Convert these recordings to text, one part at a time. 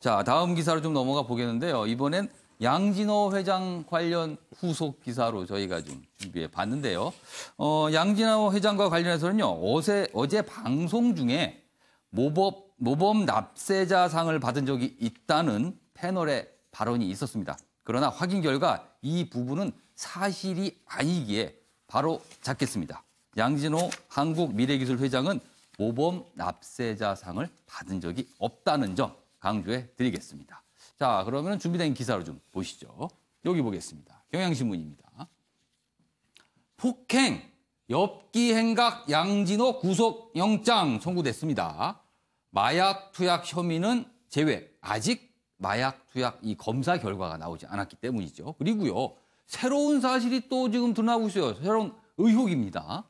자, 다음 기사로 좀 넘어가 보겠는데요. 이번엔 양진호 회장 관련 후속 기사로 저희가 좀 준비해 봤는데요. 양진호 회장과 관련해서는요. 어제 방송 중에 모범 납세자상을 받은 적이 있다는 패널의 발언이 있었습니다. 그러나 확인 결과 이 부분은 사실이 아니기에 바로 잡겠습니다. 양진호 한국미래기술 회장은 모범 납세자상을 받은 적이 없다는 점 강조해 드리겠습니다. 자, 그러면 준비된 기사로 좀 보시죠. 여기 보겠습니다. 경향신문입니다. 폭행, 엽기 행각 양진호 구속영장 청구됐습니다. 마약 투약 혐의는 제외. 아직 마약 투약 이 검사 결과가 나오지 않았기 때문이죠. 그리고요, 새로운 사실이 또 지금 드러나고 있어요. 새로운 의혹입니다.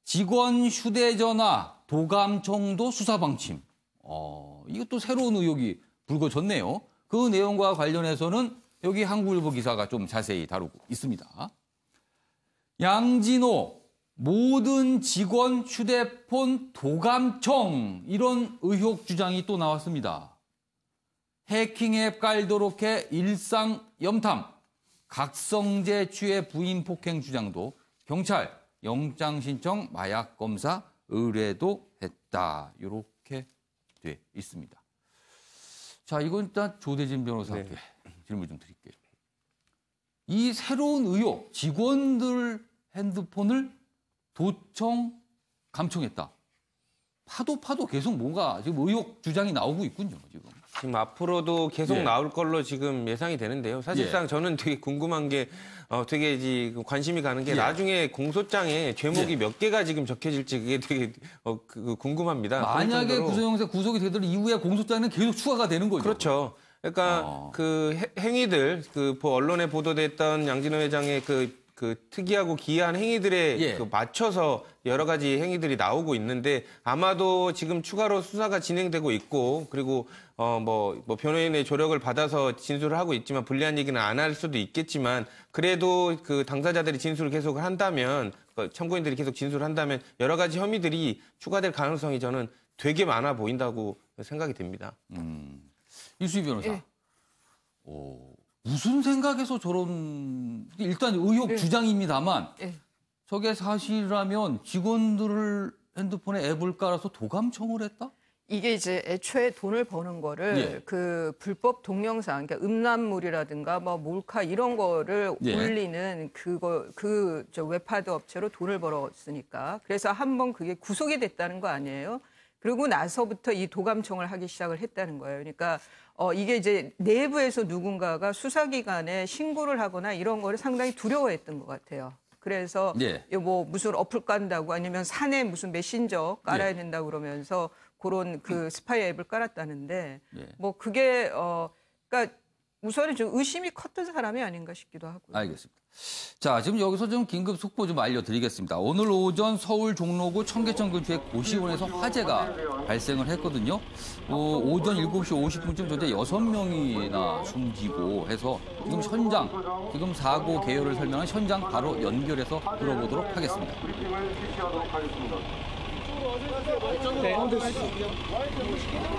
직원 휴대전화 도감청도 수사방침. 이것도 새로운 의혹이 불거졌네요. 그 내용과 관련해서는 여기 한국일보 기사가 좀 자세히 다루고 있습니다. 양진호 모든 직원 휴대폰 도감청 이런 의혹 주장이 또 나왔습니다. 해킹 앱 깔도록 해 일상 염탐, 각성제 취해 부인 폭행 주장도 경찰 영장 신청 마약 검사 의뢰도 했다. 이렇게 돼 있습니다. 자, 이건 일단 조대진 변호사께 질문 좀 드릴게요. 이 새로운 의혹, 직원들 핸드폰을 도청, 감청했다. 파도 계속 뭔가 지금 의혹 주장이 나오고 있군요, 지금 앞으로도 계속 나올 걸로 지금 예상이 되는데요. 사실상 저는 되게 궁금한 게 되게 관심이 가는 게 나중에 공소장에 제목이 몇 개가 지금 적혀질지 그게 되게 궁금합니다. 만약에 구속영장 구속이 되더라도 이후에 공소장은 계속 추가가 되는 거죠. 그렇죠. 그러니까 그 행위들, 언론에 보도됐던 양진호 회장의 그 특이하고 기이한 행위들에 맞춰서 여러 가지 행위들이 나오고 있는데 아마도 지금 추가로 수사가 진행되고 있고 그리고 변호인의 조력을 받아서 진술을 하고 있지만 불리한 얘기는 안 할 수도 있겠지만 그래도 그 당사자들이 진술을 계속 한다면 참고인들이 계속 진술을 한다면 여러 가지 혐의들이 추가될 가능성이 저는 되게 많아 보인다고 생각이 됩니다. 이수희 변호사. 무슨 생각에서 저런 일단 의혹 주장입니다만 저게 사실이라면 직원들 핸드폰에 앱을 깔아서 도감청을 했다? 이게 이제 애초에 돈을 버는 거를 그 불법 동영상, 그러니까 음란물이라든가 몰카 이런 거를 올리는 저 웹하드 업체로 돈을 벌었으니까 그래서 한번 그게 구속이 됐다는 거 아니에요? 그리고 나서부터 이 도감청을 하기 시작을 했다는 거예요. 그러니까 이게 이제 내부에서 누군가가 수사기관에 신고를 하거나 이런 거를 상당히 두려워했던 것 같아요. 그래서 무슨 어플 깐다고 아니면 산에 무슨 메신저 깔아야 된다고 그러면서 그런 그 스파이 앱을 깔았다는데 그게 그러니까 우선은 좀 의심이 컸던 사람이 아닌가 싶기도 하고요. 알겠습니다. 자, 지금 여기서 좀 긴급 속보 좀 알려드리겠습니다. 오늘 오전 서울 종로구 청계천 근처의 고시원에서 화재가 발생을 했거든요. 오전 7시 50분쯤 현재 6명이나 숨지고 해서 지금 지금 사고 개요를 설명한 현장 바로 연결해서 들어보도록 하겠습니다.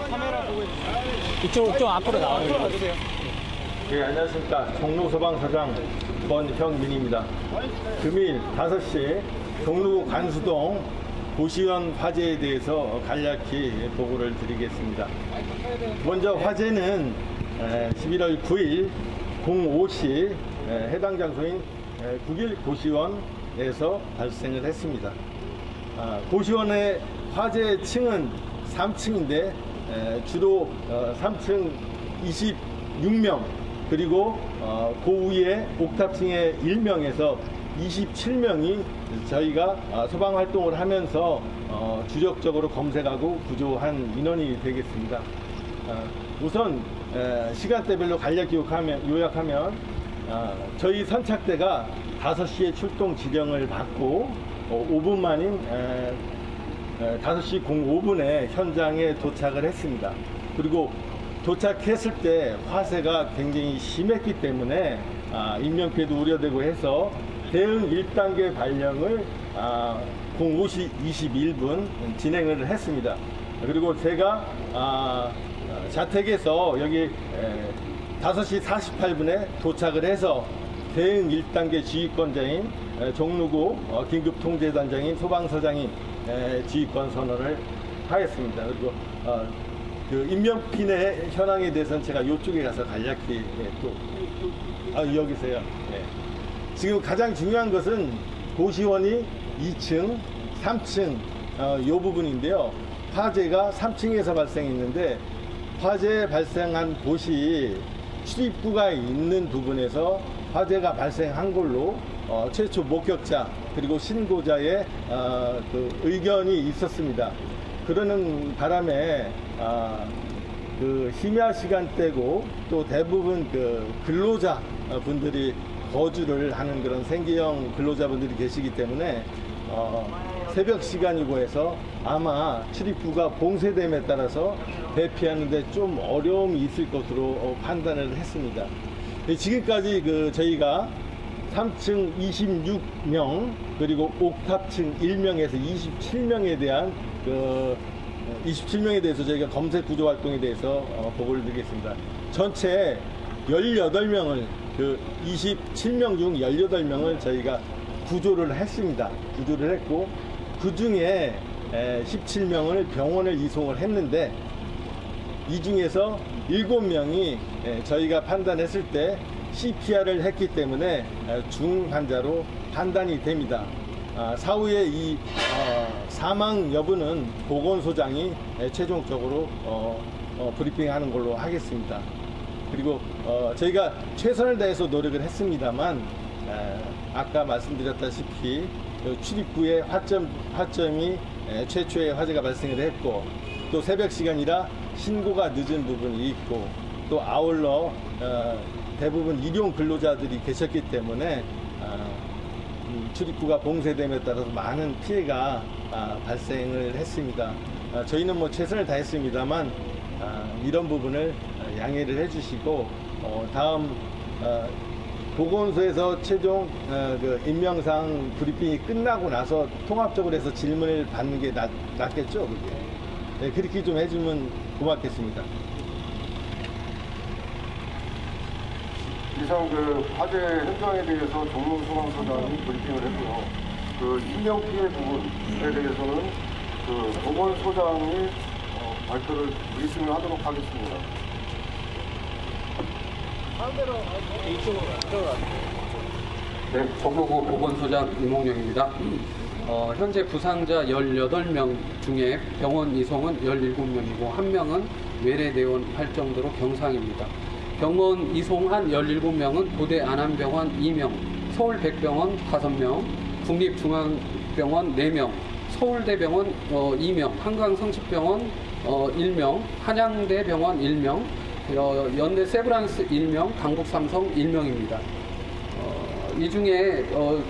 카메라 보고 이쪽 앞으로 나와주세요. 네, 안녕하십니까. 종로소방서장 권형민입니다. 금일 5시 종로구 관수동 고시원 화재에 대해서 간략히 보고를 드리겠습니다. 먼저 화재는 11월 9일 05시 해당 장소인 9길 고시원에서 발생을 했습니다. 고시원의 화재 층은 3층인데 주로 3층 26명 그리고 그 위에 옥탑층에 1명에서 27명이 저희가 소방 활동을 하면서 주력적으로 검색하고 구조한 인원이 되겠습니다. 우선 시간대별로 간략히 요약하면 저희 선착대가 5시에 출동 지령을 받고 5분 만인 5시 05분에 현장에 도착을 했습니다. 그리고 도착했을 때 화재가 굉장히 심했기 때문에 인명피해도 우려되고 해서 대응 1단계 발령을 05시 21분 진행을 했습니다. 그리고 제가 자택에서 여기 5시 48분에 도착을 해서 대응 1단계 지휘권자인 종로구 긴급통제단장인 소방서장이 지휘권 선언을 하였습니다. 그리고 그 인명피해 현황에 대해서는 제가 이쪽에 가서 간략히 여기세요. 지금 가장 중요한 것은 고시원이 2층, 3층 이 부분인데요. 화재가 3층에서 발생했는데 화재 발생한 곳이 출입구가 있는 부분에서 화재가 발생한 걸로 최초 목격자 그리고 신고자의 그 의견이 있었습니다. 그러는 바람에 그 심야 시간대고 또 대부분 그 근로자 분들이 거주를 하는 그런 생계형 근로자분들이 계시기 때문에 새벽 시간이고 해서 아마 출입구가 봉쇄됨에 따라서 대피하는데 좀 어려움이 있을 것으로 판단을 했습니다. 지금까지 그 저희가 3층 26명 그리고 옥탑층 1명에서 27명에 대한 그 27명에 대해서 저희가 검색 구조 활동에 대해서 보고를 드리겠습니다. 전체 18명을 그 27명 중 18명을 저희가 구조를 했습니다. 구조를 했고 그 중에 17명을 병원을 이송을 했는데 이 중에서 7명이 저희가 판단했을 때 CPR을 했기 때문에 중환자로 판단이 됩니다. 사후에 이 사망 여부는 보건소장이 최종적으로 브리핑하는 걸로 하겠습니다. 그리고 저희가 최선을 다해서 노력을 했습니다만 아까 말씀드렸다시피 출입구에 화점이 최초의 화재가 발생을 했고 또 새벽 시간이라 신고가 늦은 부분이 있고 또 아울러 대부분 일용 근로자들이 계셨기 때문에 출입구가 봉쇄됨에 따라서 많은 피해가 발생을 했습니다. 저희는 뭐 최선을 다했습니다만 이런 부분을 양해를 해주시고 다음 보건소에서 최종 그 임명상 브리핑이 끝나고 나서 통합적으로 해서 질문을 받는 게 낫겠죠, 그게. 네, 그렇게 좀 해주면 고맙겠습니다. 이상 그 화재 현장에 대해서 종로 소방서장이 브리핑을 했고요. 그 인명 피해 부분에 대해서는 그 보건소장이 발표를 브리핑을 하도록 하겠습니다. 네, 종로구 보건소장 이몽룡입니다. 현재 부상자 18명 중에 병원 이송은 17명이고 1명은 외래내원할 정도로 경상입니다. 병원 이송한 17명은 고대 안암병원 2명, 서울백병원 5명, 국립중앙병원 4명, 서울대병원 2명, 한강성심병원 1명, 한양대병원 1명, 연대 세브란스 1명, 강북삼성 1명입니다. 이 중에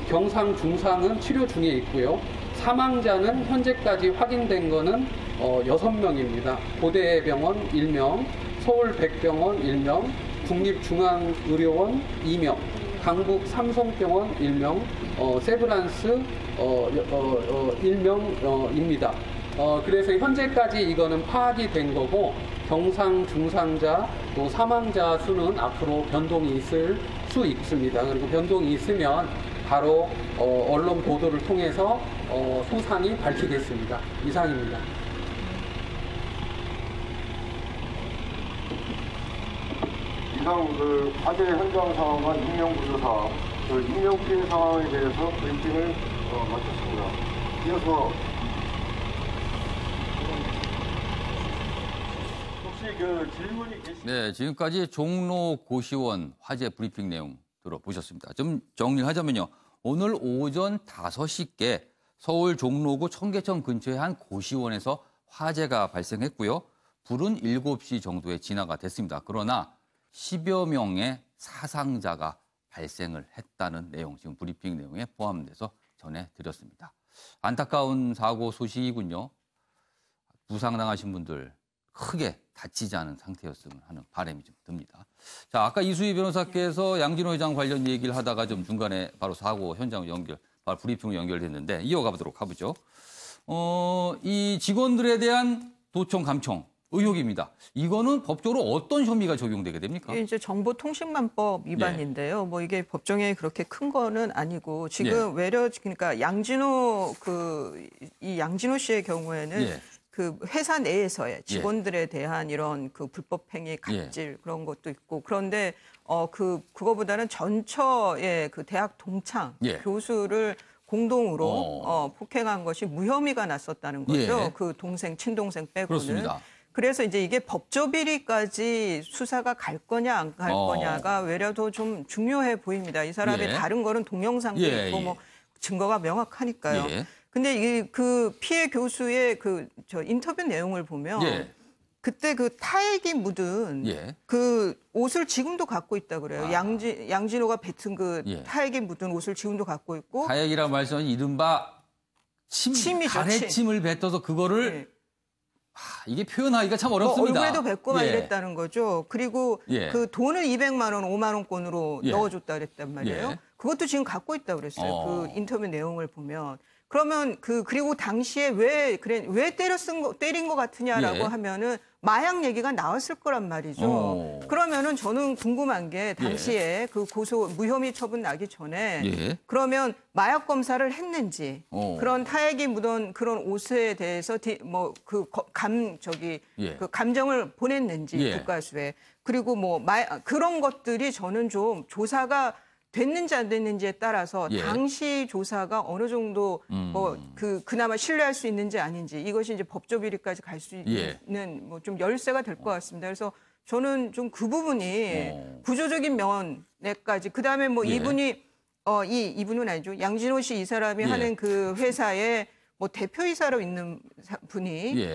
경상, 중상은 치료 중에 있고요. 사망자는 현재까지 확인된 거는 6명입니다. 고대병원 1명, 서울백병원 1명, 국립중앙의료원 2명, 강북삼성병원 1명, 세브란스 1명입니다. 그래서 현재까지 이거는 파악이 된 거고 경상, 중상자, 또 사망자 수는 앞으로 변동이 있을 수 있습니다. 그리고 변동이 있으면 바로 언론 보도를 통해서 소상히 밝히겠습니다. 이상입니다. 이상 그 화재 현장 상황과 인명구조사, 그 인명 피해 상황에 대해서 브리핑을 마쳤습니다. 이어서 혹시 그 질문이 계시... 네, 지금까지 종로 고시원 화재 브리핑 내용 들어보셨습니다. 좀 정리하자면요. 오늘 오전 5시께 서울 종로구 청계천 근처의 한 고시원에서 화재가 발생했고요. 불은 7시 정도에 진화가 됐습니다. 그러나 10여 명의 사상자가 발생을 했다는 내용, 지금 브리핑 내용에 포함돼서 전해드렸습니다. 안타까운 사고 소식이군요. 부상당하신 분들 크게 다치지 않은 상태였으면 하는 바람이 좀 듭니다. 자, 아까 이수희 변호사께서 양진호 회장 관련 얘기를 하다가 좀 중간에 바로 사고 현장 바로 브리핑으로 연결됐는데 이어가 보도록 하죠. 이 직원들에 대한 도청 감청, 의혹입니다. 이거는 법적으로 어떤 혐의가 적용되게 됩니까? 이게 이제 정보통신망법 위반인데요. 뭐 이게 법정에 그렇게 큰 거는 아니고 지금 외려 그러니까 양진호 이 양진호 씨의 경우에는 그 회사 내에서의 직원들에 대한 이런 그 불법 행위, 갑질 그런 것도 있고 그런데 그거보다는 전처의 그 대학 동창 교수를 공동으로 폭행한 것이 무혐의가 났었다는 거죠. 그 동생, 친동생 빼고는. 그렇습니다. 그래서 이제 이게 법조 비리까지 수사가 갈 거냐 안 갈 거냐가 외려 더 좀 중요해 보입니다. 이 사람이 다른 거는 동영상도 있고 뭐 증거가 명확하니까요. 근데 그 피해 교수의 저 인터뷰 내용을 보면 그때 그 타액이 묻은 그 옷을 지금도 갖고 있다 그래요. 양진호가 뱉은 그 타액이 묻은 옷을 지금도 갖고 있고. 타액이라고 말씀하신 이른바 침이죠, 가래침을 뱉어서 그거를 이게 표현하기가 참 어렵습니다. 얼굴에도 뱉고 막 이랬다는 거죠. 그리고 그 돈을 200만 원, 5만 원권으로 넣어줬다 그랬단 말이에요. 그것도 지금 갖고 있다 그랬어요. 그 인터뷰 내용을 보면. 그러면 그리고 당시에 왜 때린 것 같으냐라고 하면은 마약 얘기가 나왔을 거란 말이죠. 그러면은 저는 궁금한 게 당시에 그 무혐의 처분 나기 전에 그러면 마약 검사를 했는지 그런 타액이 묻은 그런 옷에 대해서 그 감정을 보냈는지 국가수에 그리고 그런 것들이 저는 좀 조사가 됐는지 안 됐는지에 따라서 당시 조사가 어느 정도 그나마 신뢰할 수 있는지 아닌지 이것이 이제 법조 비리까지 갈 수 있는 좀 열쇠가 될 것 같습니다. 그래서 저는 좀 그 부분이 구조적인 면에까지 그다음에 이분은 아니죠. 양진호 씨 이 사람이 하는 그 회사에 대표이사로 있는 분이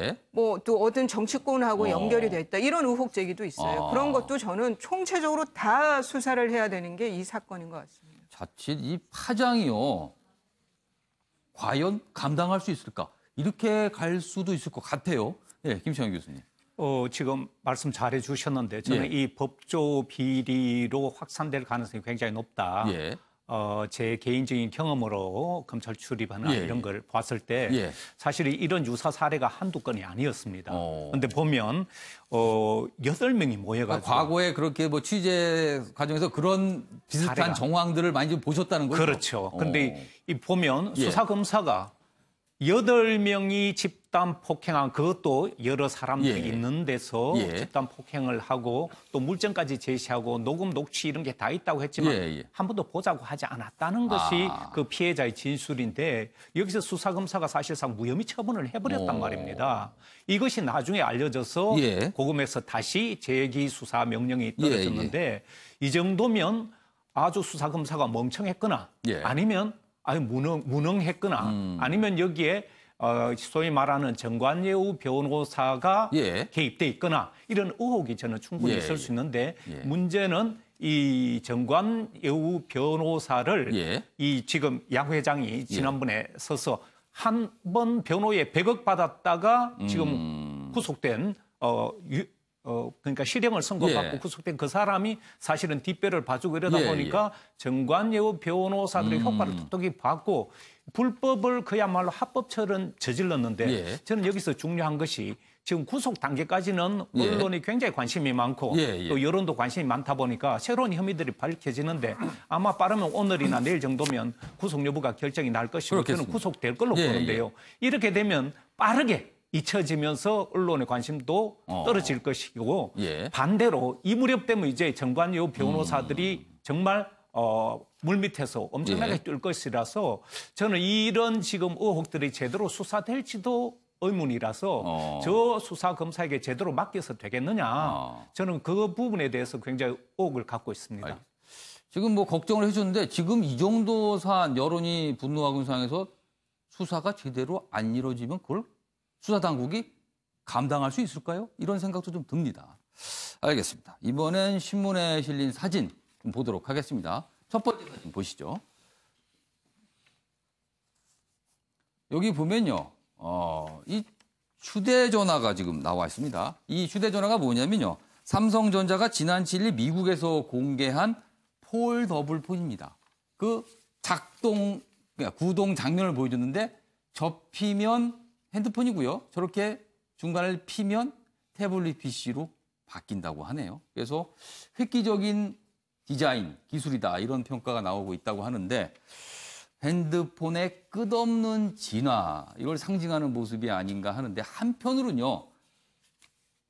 또 어떤 정치권하고 연결이 됐다 이런 의혹 제기도 있어요. 그런 것도 저는 총체적으로 다 수사를 해야 되는 게 이 사건인 것 같습니다. 자칫 이 파장이요. 과연 감당할 수 있을까? 이렇게 갈 수도 있을 것 같아요. 김시영 교수님. 지금 말씀 잘해 주셨는데 저는 이 법조 비리로 확산될 가능성이 굉장히 높다. 제 개인적인 경험으로 검찰 출입하는 이런 걸 봤을 때 사실 이런 유사 사례가 한두 건이 아니었습니다. 그런데 보면 8명이 모여가지고 과거에 그렇게 취재 과정에서 그런 비슷한 사례가... 정황들을 많이 좀 보셨다는 거죠? 그렇죠. 그런데 보면 수사검사가 8명이 집단 폭행한 그것도 여러 사람들이 있는 데서 집단 폭행을 하고 또 물증까지 제시하고 녹음, 녹취 이런 게 다 있다고 했지만 한 번도 보자고 하지 않았다는 것이 그 피해자의 진술인데 여기서 수사검사가 사실상 무혐의 처분을 해버렸단 말입니다. 이것이 나중에 알려져서 고검에서 다시 재기 수사 명령이 떨어졌는데 이 정도면 아주 수사검사가 멍청했거나 아니면 무능했거나 아니면 여기에 소위 말하는 정관예우 변호사가 개입돼 있거나 이런 의혹이 저는 충분히 있을 수 있는데 문제는 이 정관예우 변호사를 이 지금 양 회장이 지난번에 서서 한 번 변호에 100억 받았다가 지금 구속된 그러니까 실형을 선고받고 구속된 그 사람이 사실은 뒷배를 봐주고 이러다 보니까 정관예우 변호사들의 효과를 톡톡히 받고 불법을 그야말로 합법처럼 저질렀는데 저는 여기서 중요한 것이 지금 구속 단계까지는 언론이 굉장히 관심이 많고 또 여론도 관심이 많다 보니까 새로운 혐의들이 밝혀지는데 아마 빠르면 오늘이나 내일 정도면 구속 여부가 결정이 날 것이고 저는 구속될 걸로 보는데요. 이렇게 되면 빠르게 잊혀지면서 언론의 관심도 떨어질 것이고 반대로 이 무렵 되면 이제 정관예우 변호사들이 정말 물밑에서 엄청나게 뛸 것이라서 저는 이런 지금 의혹들이 제대로 수사될지도 의문이라서 저 수사검사에게 제대로 맡겨서 되겠느냐 저는 그 부분에 대해서 굉장히 의혹을 갖고 있습니다. 지금 걱정을 해주는데 지금 이 정도 사안 여론이 분노하고 있는 상황에서 수사가 제대로 안 이루어지면 그걸 수사당국이 감당할 수 있을까요? 이런 생각도 좀 듭니다. 알겠습니다. 이번엔 신문에 실린 사진 좀 보도록 하겠습니다. 첫 번째 사진 보시죠. 여기 보면요. 이 휴대전화가 지금 나와 있습니다. 이 휴대전화가 뭐냐면요. 삼성전자가 지난 7일 미국에서 공개한 폴더블 폰입니다. 그 구동 장면을 보여줬는데 접히면 핸드폰이고요. 저렇게 중간을 피면 태블릿 PC로 바뀐다고 하네요. 그래서 획기적인 디자인, 기술이다 이런 평가가 나오고 있다고 하는데 핸드폰의 끝없는 진화, 이걸 상징하는 모습이 아닌가 하는데 한편으로는요.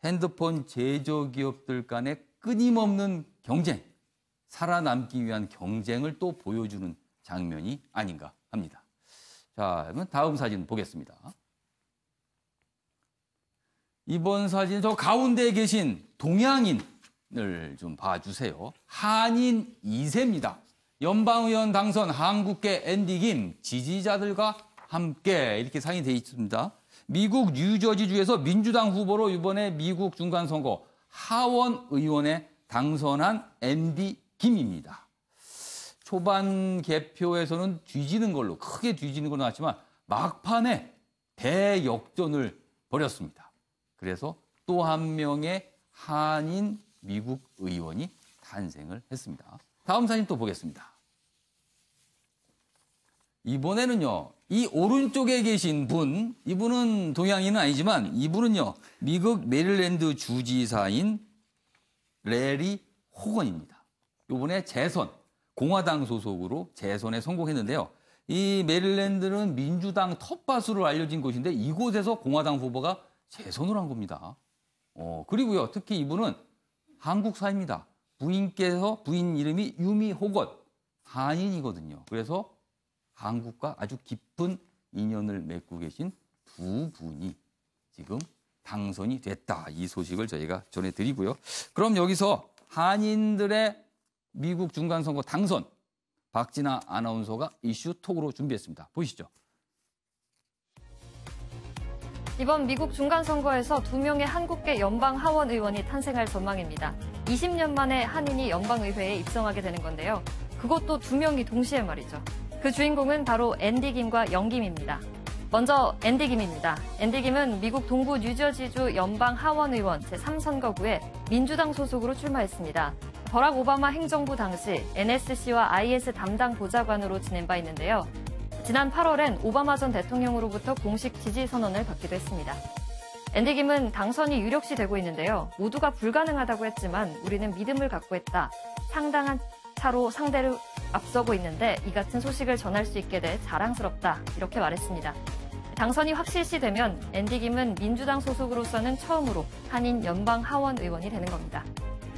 핸드폰 제조기업들 간의 끊임없는 경쟁, 살아남기 위한 경쟁을 또 보여주는 장면이 아닌가 합니다. 자, 그러면 다음 사진 보겠습니다. 이번 사진 저 가운데 계신 동양인을 좀 봐주세요. 한인 2세입니다. 연방의원 당선 한국계 앤디 김 지지자들과 함께 이렇게 사인이 돼 있습니다. 미국 뉴저지주에서 민주당 후보로 이번에 미국 중간선거 하원 의원에 당선한 앤디 김입니다. 초반 개표에서는 크게 뒤지는 건 나왔지만 막판에 대역전을 벌였습니다. 그래서 또 한 명의 한인 미국 의원이 탄생을 했습니다. 다음 사진 또 보겠습니다. 이번에는요, 이 오른쪽에 계신 분, 이분은 동양인은 아니지만 이분은요, 미국 메릴랜드 주지사인 레리 호건입니다. 이번에 공화당 소속으로 재선에 성공했는데요. 이 메릴랜드는 민주당 텃밭으로 알려진 곳인데 이곳에서 공화당 후보가 재선을 한 겁니다. 그리고요, 특히 이분은 한국사입니다. 부인 이름이 유미 호건, 한인이거든요. 그래서 한국과 아주 깊은 인연을 맺고 계신 두 분이 지금 당선이 됐다. 이 소식을 저희가 전해드리고요. 그럼 여기서 한인들의 미국 중간선거 당선, 박진아 아나운서가 이슈톡으로 준비했습니다. 보시죠. 이번 미국 중간선거에서 2명의 한국계 연방 하원 의원이 탄생할 전망입니다. 20년 만에 한인이 연방의회에 입성하게 되는 건데요. 그것도 2명이 동시에 말이죠. 그 주인공은 바로 앤디 김과 영김입니다. 먼저 앤디 김입니다. 앤디 김은 미국 동부 뉴저지주 연방 하원 의원 제3선거구에 민주당 소속으로 출마했습니다. 버락 오바마 행정부 당시 NSC와 IS 담당 보좌관으로 지낸 바 있는데요. 지난 8월엔 오바마 전 대통령으로부터 공식 지지 선언을 받기도 했습니다. 앤디 김은 당선이 유력시 되고 있는데요. 모두가 불가능하다고 했지만 우리는 믿음을 갖고 했다. 상당한 차로 상대를 앞서고 있는데 이 같은 소식을 전할 수 있게 돼 자랑스럽다. 이렇게 말했습니다. 당선이 확실시되면 앤디 김은 민주당 소속으로서는 처음으로 한인 연방 하원 의원이 되는 겁니다.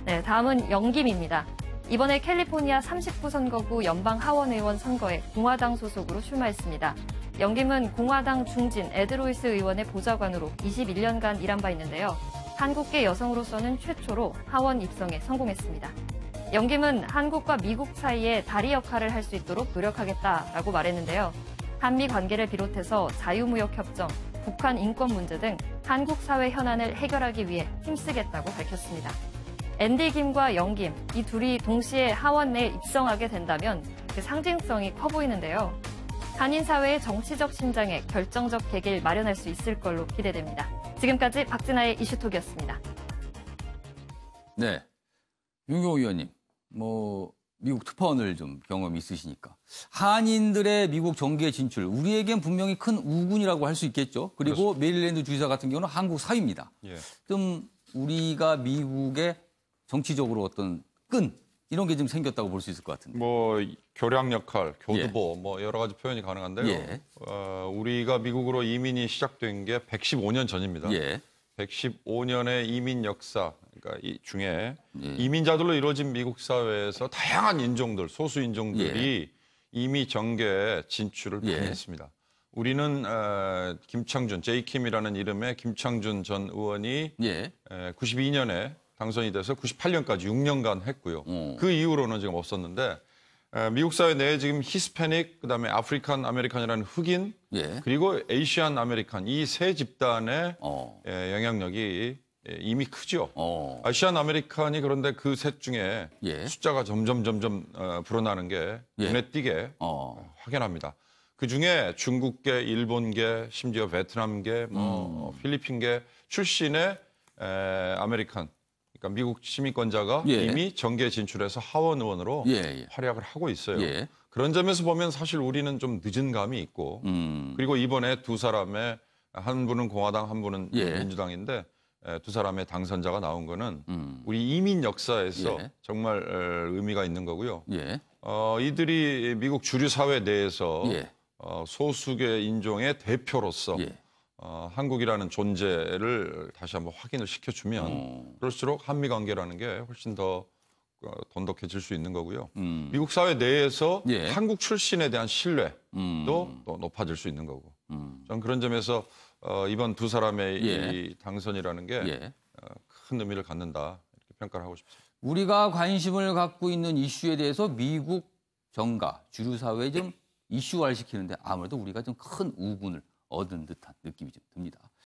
네, 다음은 영김입니다. 이번에 캘리포니아 39 선거구 연방 하원 의원 선거에 공화당 소속으로 출마했습니다. 영김은 공화당 중진 에드로이스 의원의 보좌관으로 21년간 일한 바 있는데요. 한국계 여성으로서는 최초로 하원 입성에 성공했습니다. 영김은 한국과 미국 사이에 다리 역할을 할 수 있도록 노력하겠다라고 말했는데요. 한미 관계를 비롯해서 자유무역협정, 북한 인권 문제 등 한국 사회 현안을 해결하기 위해 힘쓰겠다고 밝혔습니다. 앤디 김과 영김, 이 둘이 동시에 하원 내에 입성하게 된다면 그 상징성이 커 보이는데요. 한인 사회의 정치적 신장에 결정적 계기를 마련할 수 있을 걸로 기대됩니다. 지금까지 박진아의 이슈톡이었습니다. 네, 윤경호 의원님, 미국 특파원을 좀 경험이 있으시니까 한인들의 미국 정계 진출, 우리에겐 분명히 큰 우군이라고 할 수 있겠죠. 그리고 그렇습니다. 메릴랜드 주지사 같은 경우는 한국 사위입니다. 예. 좀 우리가 미국의 정치적으로 어떤 이런 게 좀 생겼다고 볼 수 있을 것 같은데. 교량 역할, 교두보, 예. 여러 가지 표현이 가능한데요. 예. 우리가 미국으로 이민이 시작된 게 115년 전입니다. 예. 115년의 이민 역사, 그러니까 이 중에 예. 이민자들로 이루어진 미국 사회에서 다양한 인종들, 소수 인종들이 이미 정계에 진출을 했습니다. 우리는 김창준, 제이킴이라는 이름의 김창준 전 의원이 92년에 당선이 돼서 98년까지 6년간 했고요. 그 이후로는 지금 없었는데 미국 사회 내에 지금 히스패닉, 그다음에 아프리칸 아메리칸이라는 흑인, 그리고 에이시안 아메리칸 이 세 집단의 영향력이 이미 크죠. 아시안 아메리칸이 그런데 그 셋 중에 숫자가 점점 불어나는 게 눈에 띄게 확연합니다. 그중에 중국계, 일본계, 심지어 베트남계, 필리핀계 출신의 아메리칸, 그러니까 미국 시민권자가 이미 정계에 진출해서 하원 의원으로 활약을 하고 있어요. 그런 점에서 보면 사실 우리는 좀 늦은 감이 있고 그리고 이번에 두 사람의 한 분은 공화당, 한 분은 민주당인데 두 사람의 당선자가 나온 거는 우리 이민 역사에서 예. 정말 의미가 있는 거고요. 예. 이들이 미국 주류 사회 내에서 예. 소수계 인종의 대표로서 예. 한국이라는 존재를 다시 한번 확인을 시켜주면 그럴수록 한미 관계라는 게 훨씬 더 돈독해질 수 있는 거고요. 미국 사회 내에서 예. 한국 출신에 대한 신뢰도 또 높아질 수 있는 거고. 저는 그런 점에서 이번 두 사람의 예. 이 당선이라는 게 예. 큰 의미를 갖는다 이렇게 평가를 하고 싶습니다. 우리가 관심을 갖고 있는 이슈에 대해서 미국 정가, 주류 사회에 좀 이슈화를 시키는데 아무래도 우리가 좀 큰 우군을 얻은 듯한 느낌이 좀 듭니다.